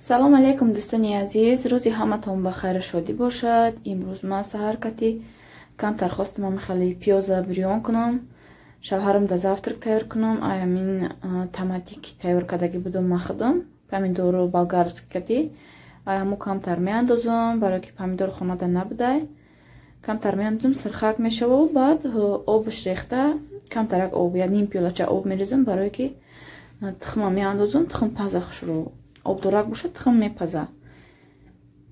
салом алейкум дӯстони азиз, рӯзи ҳаматон ба хайр шодӣ бошад. имрӯз ман саҳар кати камтар хостам михали пиёза бирён кунам, шавҳарам да завтрак тайёр кунам. Аямин таматики тайёр кардагӣ будам махдам, помидору болгарский кати аяму камтар меандозам, барои ки помидор хонада набудай. Камтар меандозам, сирхак мешава, баъд обш рехта камтарак об я ним пиёлача об мерезам, барои ки тухма меандозам, тухм паза хушро обдорак бошад, тухм мепаза.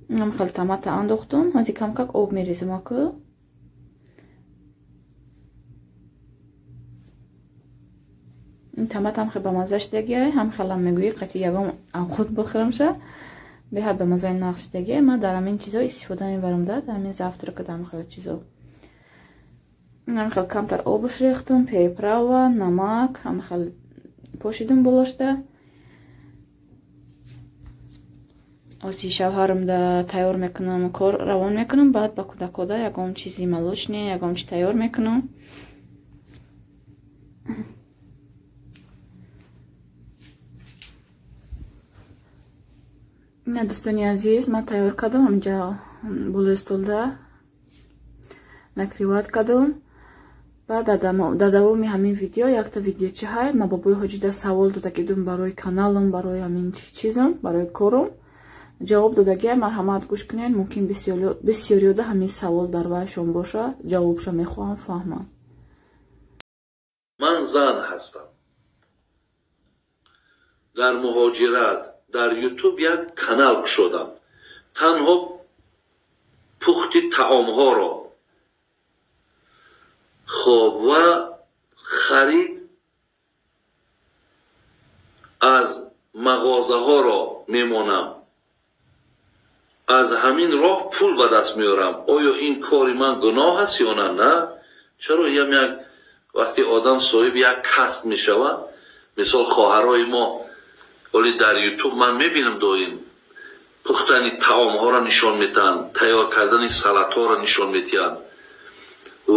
Хеле томата андохтам, ҳази камкак об мерезам. аку ин томатам хеле ба маза шудагия, ҳам хеле мегӯӣ қати ягон авқот бохӯрамша беҳад ба мазаи нағз шудагия. Ман дар ҳамин чизо истифода мебарам, дар ҳамин завтрака, дар ҳамин хеле чизо. ҳам хеле камтар обш рехтам, переправа, намак, ҳам хеле пошидам болошда. оси шавҳарам да тайёр мекунам, кор равон мекунам, баъд ба кӯдакода ягон чизи молочне, ягон чи тайёр мекунам. ина дӯстони азиз, ман тайёр кардам, ҳаминҷа болои столда накриват кардам. баъд дар давоми ҳамин видео якта видеочи ҳай ма бобои ҳоҷида савол додагидум барои каналам, барои ҳамин чизам, барои корам ҷавоб додагия. марҳамат гӯш кунед, мумкин бисёриёда ҳамин савол дар вайшон боша, ҷавобша мехоҳам фаҳмам. ман зан ҳастам. дар муҳоҷират дар ютуб як канал кушодам. танҳо пухти таомҳоро хоб ва харид аз мағозаҳоро мемонам. аз ҳамин роҳ пул ба даст меорам. оё ин кори ман гуноҳ аст ё на? На. чаро як вақти одам соҳиби як касб мешавад, мисол хоҳарои мо оли дар ютуб ман мебинам доим пухтани таомҳоро нишон метиҳанд, тайёр кардани салатҳоро нишон метиҳанд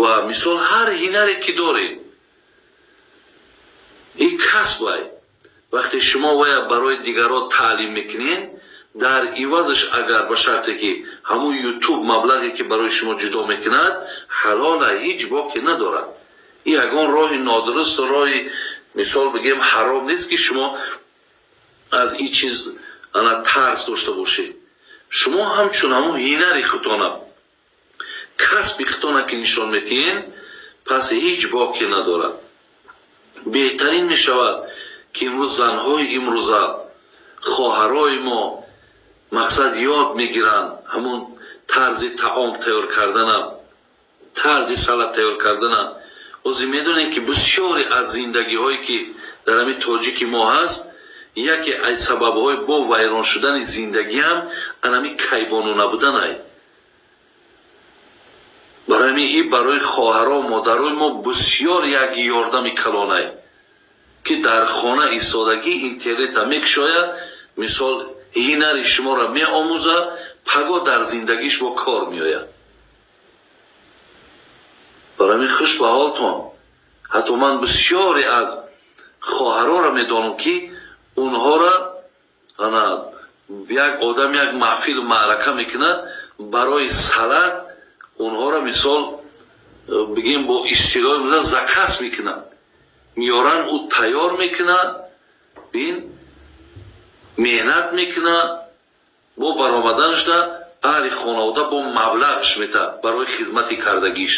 ва мисол ҳар ҳинаре ки дорем ин касбай. вақте шумо вая барои дигарон таълим мекунед, дар ивазаш агар ба шарте ки ҳамун ютуб маблағе ки барои шумо ҷудо мекунад ҳалола, ҳеҷ боки надорад. ин ягон роҳи нодурусту роҳи мисол бигем ҳаром нест ки шумо аз ин чиз ана тарс дошта бошед. шумо ҳамчун ҳамун ҳинари худтона, касби худтона ки нишон метиҳед, пас ҳеҷ боки надорад. беҳтарин мешавад ки имрӯз занҳои имрӯза, хоҳарои мо мақсад ёд мегиранд ҳамун тарзи таом тайёр карданам, тарзи салат тайёр карданам. озӣ медонем ки бисёре аз зиндагиҳое ки дар ҳамин тоҷики мо ҳаст, яке аз сабабҳои бо вайрон шудани зиндагӣ ҳам анами кайбону набуданай. барои ҳамин ин барои хоҳаро модарои мо бисёр як ёрдами калонай ки дар хона истодагӣ интернета мекушояд, мисол ҳинари шуморо меомӯзад, паго дар зиндагиш бо кор меояд. барои ҳамин хуш ба ҳолтон. ҳатто ман бисёре аз хоҳароро медонам ки унҳоро як одам як маҳфилу маърака мекунад, барои салат унҳоро мисол бигем бо истилоҳи мӯза закас мекунад, миёран ӯ тайёр мекунад, бин меҳнат мекунад, бо баромаданашда аҳли хонавода бо маблағш метад барои хизмати кардагиш.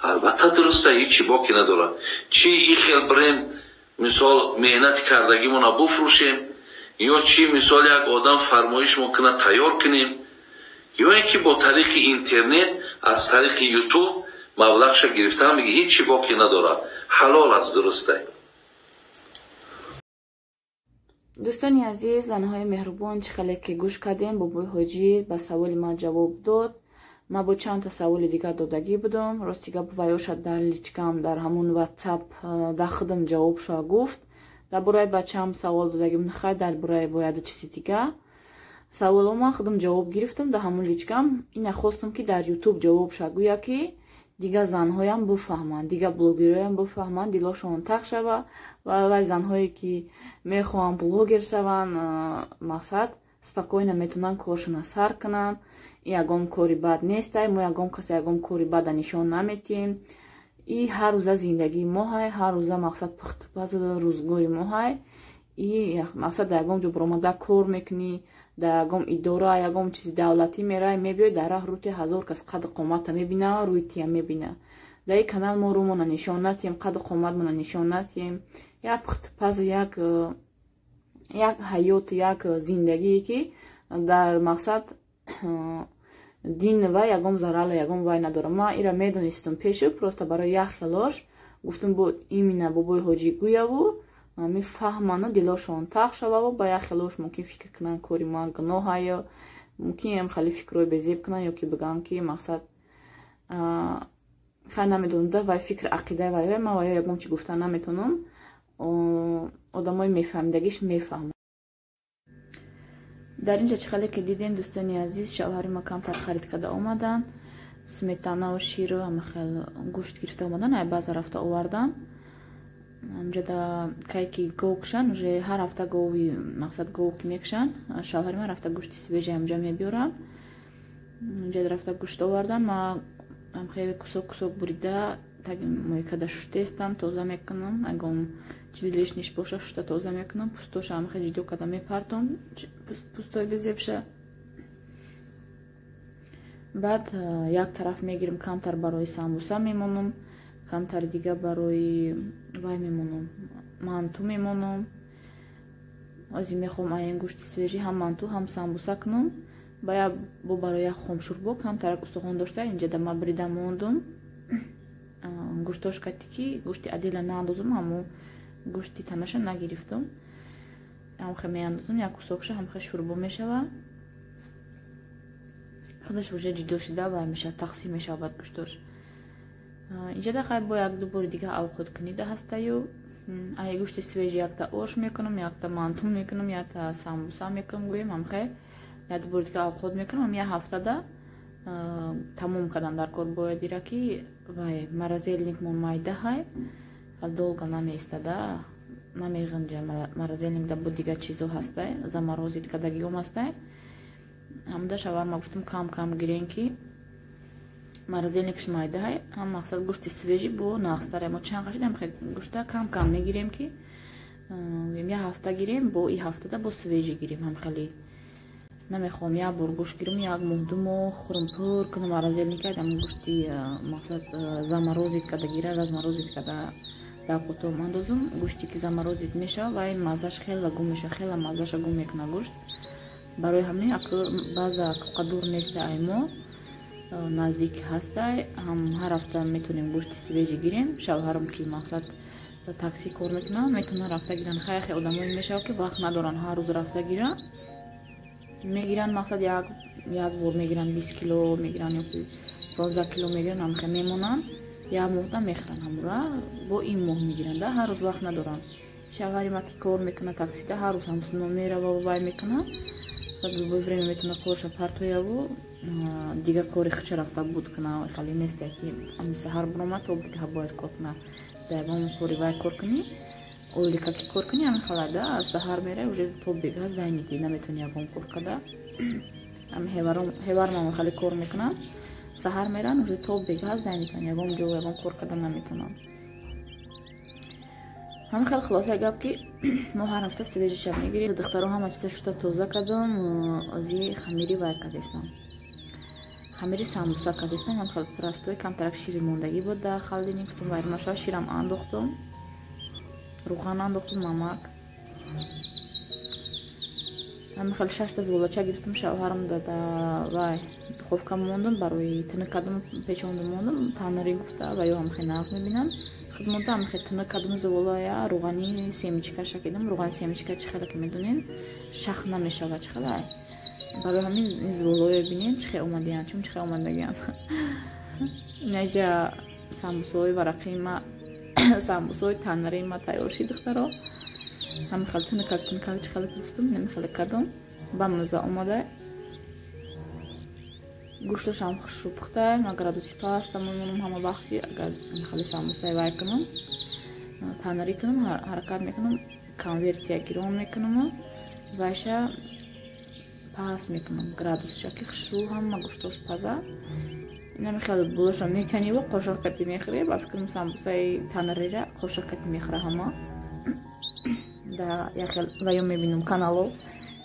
албатта дуруста, ҳечи боки надорад. чи ин хел бирем мисол меҳнати кардагимона буфурӯшем, ё чи мисол як одам фармоиш мумкина тайёр кунем, ё ин ки бо тариқи интернет аз тариқи ютуб маблағша гирифтан биги, ҳечи боки надорад. ҳалол аст, дурустай. дӯстони азиз, занҳои меҳрубон, чӣ хеле ки гӯш кардем, бобои ҳоҷӣ ба саволи ман ҷавоб дод. ман бо чанд та саволи дигар додагӣ будам. рости гап ваёшад дар личкам, дар ҳамун ватсап да худам ҷавобшо гуфт. дар бораи бачаам савол додагӣ будам, хай дар бораи бояд чизи дигар саволо ман худам ҷавоб гирифтам дар ҳамун личкам. ина хостам ки дар ютуб ҷавобша гӯя ки дигар занҳоям буфаҳманд, дигар блогероям буфаҳманд, дилошон так шава ва занҳое ки мехоҳанд блогер шаванд, мақсад спокойно метунан коршуна сар кунан. Ягон кори бад нестай, мо ягон касе ягон кори бада нишон наметим. И ҳар рӯза зиндагии мо ҳай, ҳар рӯза мақсад пухтупаз рӯзгори мо ҳай. И мақсад да ягон ҷо баромада кор мекунӣ, да ягон идора, ягон чизи давлатӣ мерай, мебиёй дар раҳ рӯти ҳазор кас қаду қомата мебина, рӯи тия мебина. Дар ин канал мо рӯмона нишон натием, қаду қоматмона нишон натием. Як пухтупаз, як ҳаёт, як зиндагие ки дар мақсад дин ва ягон зарала ягон вай надора. Ма ира медонистум пешу, просто барои як хелош гуфтум бо имина бобои ҳоҷӣ гӯяву мефаҳману дилошон тах шававу ба як хелош мумкин фикр кунан кори ман гуноҳ ҳаё, мумкин ям хали фикрҳои безеб кунан ё ки бигӯям ки мақсад хай намедонам да вай фикр ақидаи вай ма вай ягон чи гуфтан наметонам. Одамои мефаҳмидагиш мефаҳманд. дар ин ҷа чихеле ки дидем дӯстони азиз, шавҳари ма камтар харид карда омадан, сметанаву ширу ҳамахел гӯшт гирифта омадан, ай баъза рафта овардан. Амҷада кайки гов кушан, уже ҳар ҳафта гови мақсад гов ки мекушан, шавҳари ма рафта гӯшти свежа амҷа мебиёрам. Амҷада рафта гӯшт овардан, ма амхеле кусок кусок бурида таги моекада шуштестам, тоза мекунам, агон чизи лишниш боша шушта тоза мекунам, пустоша амхеле ҷудо карда мепартам, пустои безебша. Баъд як тараф мегирам, камтар барои самбуса мемонам, камтар дига барои вай мемонам, манту мемонам. Ози мехоҳам аин гӯшти свежи ҳам манту ҳам самбуса кунам. Баъд бо барои як хомшурбо камтарак устухон дошта инҷада ма брида мондум. Гӯштош кати ки гӯшти адила наандозам, ҳамо гӯшти танаша нагирифтам. ҳамхе меандозам, як кусокша ҳамхе шурбо мешава. худаш уже ҷудо шуда вай мешава, тақсим мешава бад гӯштош. инҷада хай бо як ду бори дига авход кунида ҳастаю. ай гӯшти свежи якта ош мекунам, якта манту мекунам, якта самбуса мекунам, гӯем ҳамхе як ду бори дига авход мекунам. як ҳафтада тамом кардам дар кор. Бояд бира ки вай маразелникмон майда ҳай, долго намеистада, намеғинҷа маразелникда бо дига чизо ҳастай, заморозит кардагиом ҳастай. ҳамда шаварма гуфтам кам кам гирем ки маразелникш майда ҳай, ҳам мақсад гӯшти свежи бо нағзтара. мо чанд қашидам гӯшта кам кам мегирем ки як ҳафта гирем, бо и ҳафтада бо свежи гирем. ҳам хеле намехоҳам як бор гӯшт гирам, як моҳ ду моҳ хӯрм пур кунам маразелника, ам гӯшти мақсад заморозит карда гира, разморозит карда дар қутом андозам. гӯшти ки заморозит мешава вай маззаш хела гум мешава, хела маззаша гум мекуна гӯшт. барои ҳамин баъза қадур нестай ай мо наздик ҳастай, ҳам ҳар ҳафта метонем гӯшти свежи гирем. шавҳарам ки мақсад такси кор мекунам, метонам рафта гиран. хай одамое мешава ки вақт надоран ҳар рӯз рафта гиран, мегиран мақсад як бор мегиран 20 кило мегиран ё 15 кило мегиран, ҳамхе мемонан, як моҳда мехӯран ҳамура, бо ин моҳ мегиран да, ҳар рӯз вақт надоран. шавҳари ма ки кор мекуна таксида, ҳар рӯз ҳамсино мерава вай мекуна, любое время метуна корша партояву дига кори хича рафта буд куна. хали несте ки саҳар биромад то дига бояд кор куна, да ягон кори вай кор кунӣ, оилика ки кор кунӣ ҳамин халада саҳар мерай уже то бега зайники наметуни ягон кор карда. ҳевармам хали кор мекунам, саҳар меран уже то бега зайникан, ягон ҷо ягон кор карда наметунам. ҳамин хеле хулоса гап ки мо ҳар ҳафта свежи шаб мегирем. духтаро ҳама чиза шута тоза кардам, ози хамири вай кардестам, хамири самбуса кардестам. ҳам хеле простой, камтарак шири мондагӣ буд дар халдини гуфтам вайрмаша ширам андохтам, руған андохтам, намак. ҳамин хеле 6 та зуволача гирифтам, шавҳарам дада вай духовка мондам, барои тина кардам печонда мондам. танари гуфта ва ё ҳамхе нағз мебинам хидмота ҳамхе тина кардам зуволая руғани семечка шакидам. руғани семечка чихела ки медонем шах намешава чихела, барои ҳамин ин зуволаё бинем чихе омадиян, чум чихе омадагиян. наҷа самбусаҳои варақии ма самбусаҳои танари ма тайёр шид духтаро. ҳамин хеле тина чихела гуфтам, ҳамин хеле кардам, ба мазза омада. гӯшташам хушрӯ пухтай, ма градуси паста мемонам ҳама вақти. агар хеле самбусаи вай кунам, танари кунам, ҳаракат мекунам, конвертия гиром мекунам, вайша пас мекунам градусчаки хшу ҳама гӯштош паза намехел булоша мекани ва қошакати мехӯре ба фикрам самбусаи танарира қошакати мехӯра ҳама да яхел ва ё мебинам канало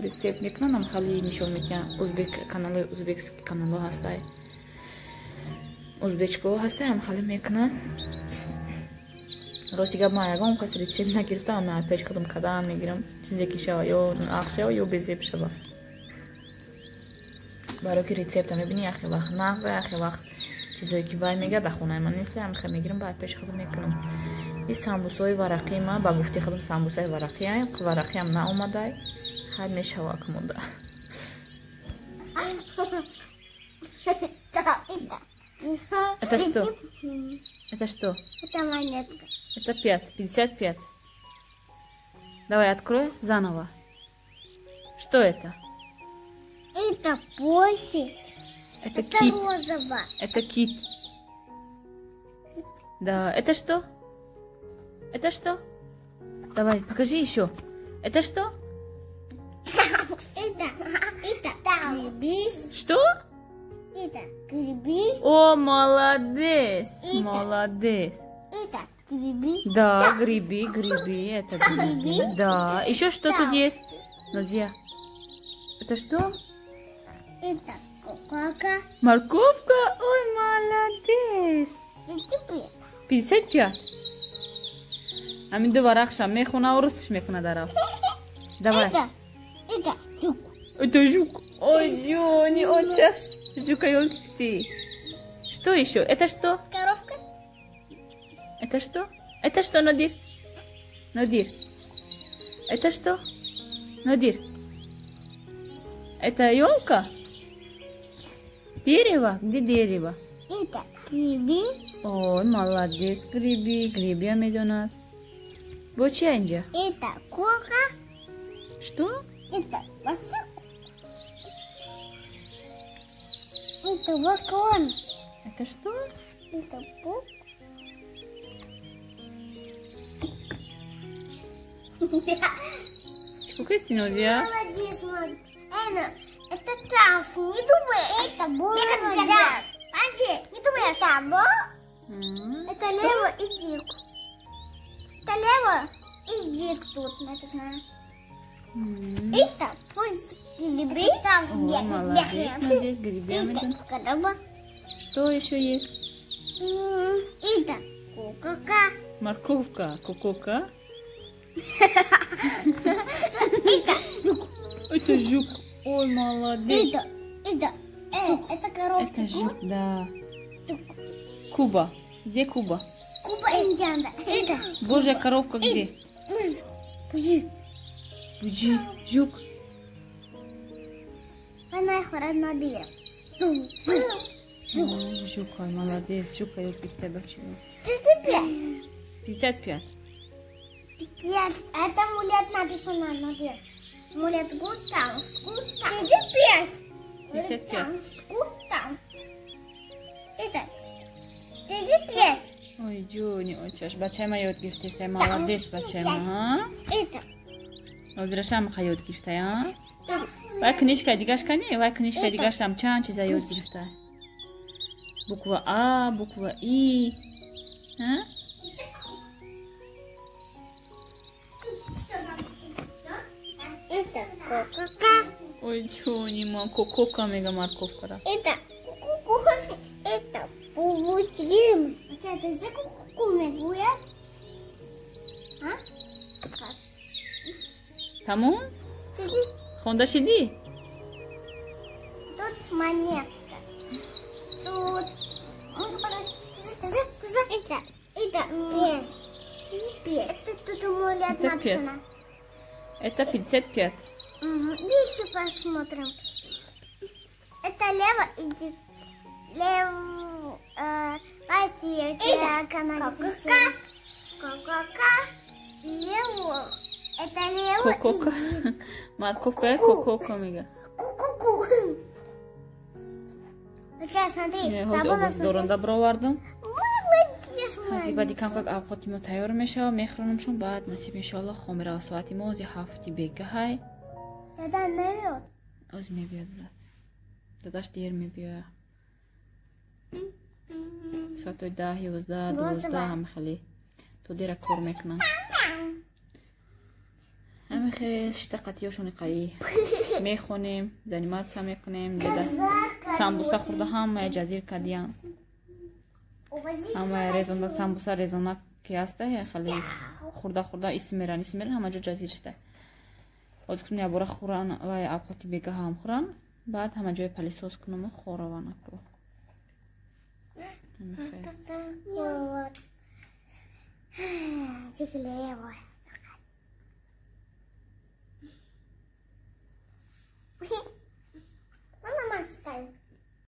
рецепт мекунам намехели нишон медиҳам узбек канали узбекский канало ҳастай узбечко ҳастай намехели мекунам рости гап ман ягон кас рецепт нагирифтам ана пеш кадом кадан мегирам чизе ки шава ё ах шава ё безеб шава барои ки рецепта мебини яхе вақт нағза яхе вақт чизое ки вай мегӯяд ба хонаи ман нест ҳамеха мегирам баъд пеши худам мекунам и самбусои варақи ман ба гуфти худам самбусаи варақиам варақиам наомадай хай мешавак монда это что это что Это монетка. это 55 давай открой заново что это Это Польша. это Это кит розово. это кит да это что это что давай покажи еще это что Это гриби. что Это гриби. о молодец Это. молодец Это гриби. да гриби это гриби да еще что тут есть Назия это что Это куколка. морковка ой молодец Это 55 амин ду варақша мехуна урустиш мекуна дарав давай Это жук. это жук ой Джони оча жука ёлки что еще это что Коровка. это что это что Надир Надир это что Надир это ёлка дерево где дерево Это гриби. ой молодец гриби медонат бо чи инҷа Это курка. что Это босик. Это вакон. это что Это пуп. сколько есть Назия Молодец, мам. Это таус, не думай. Это было. Анти, не думай. Это Это лево и дик. Это лево и дик тут, это знаю. Это пусть гриби. ой молодец Надир гриби медонат Коробка. что еще есть Это куколка. морковка кукока Это жук. это жук ой молодец Это коровка. это жук да Куба где Куба Куба индиана. Это божья коровка где Буджи жук она их родная. жук ой молодец жука я тебя чего 55 Это мулет написано на дверь. Мулет гутан. 55 Скутан. Это 35. ой Джони очаш бачаи ёд гирифтесай молодец бачаи ма Это ҳозирашам ха ёд гирифтай вай книжкаи дигаш кани вай книжкаи дигашам чанд чиза ёд гирифтай буква а буква и Это куколка. ой Джони ма кокока мега морковкара Это куку. Это пугусим. Это за куку мегуят. А? тамом хонда шидӣ Тут монетка. Тут. Это пес. Это тут мулет Это пес. написано. это 55 Еще посмотрим. Это лево иди. Лево. Куколка. Лево. Это лево. кокока морковка кокока мега Ку-ку-ку. Сейчас смотри. ҳозир обоздоронда бировардам Молодец, ҳази баъди камкак авқоти мо тайёр мешава мехӯронамшон баъд насиб иншоалло хомирао соати мо ҳози 7 бегаҳай Тогда наверх. Oz میبیاد داداش دیر میبیاد ساعت 10 11 12 هم خیلی تو دیر کار میکنم همه خیلی اشتقاتیاشون قایی میخونیم زنیمات هم میکنیم دیده سامبوسا خورده هم جزیر کردیم همه ریزونده سامبوسا ریزونده که هسته خیلی خورده اسمیرن همه جا جزیر شده از کنم یا برای خوران و ابخاتی بیگه هم خوران بعد همه جای پلیسوس کنم و خوروانه کو چیکلیه